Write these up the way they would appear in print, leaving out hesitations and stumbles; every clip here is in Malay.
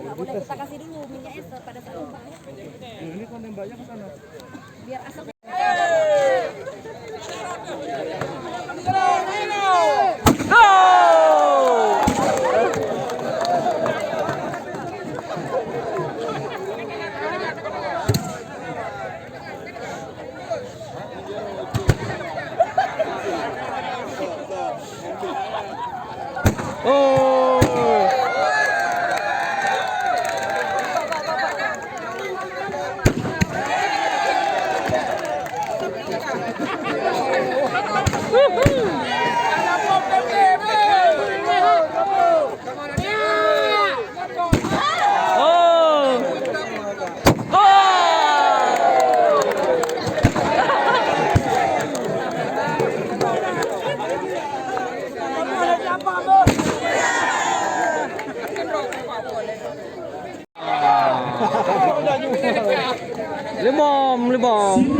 Nggak boleh kita kasih dulu minyaknya pada saat lembah. Ini kan nembaknya ke sana. Biar asapnya. Lebom.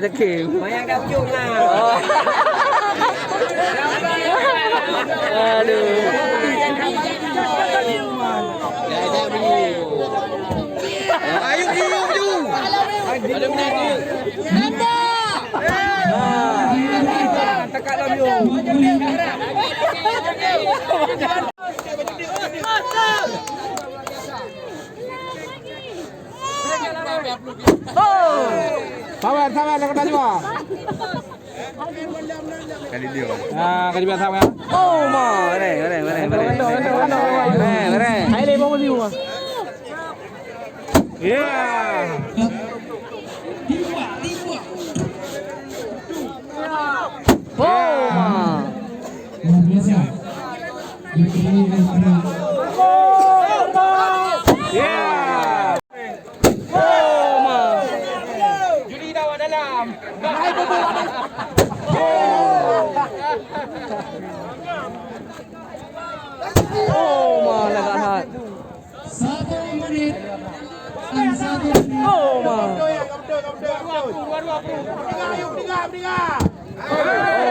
ตะเข็มมายังดาวยุ่งอ่ะดูayoยุ่งada menang tekan lam Sabar, nak kena juga. Kali dia. Kali biasa ya. Oh, mare. Hai le bom liu. Yeah. Oh, Oh,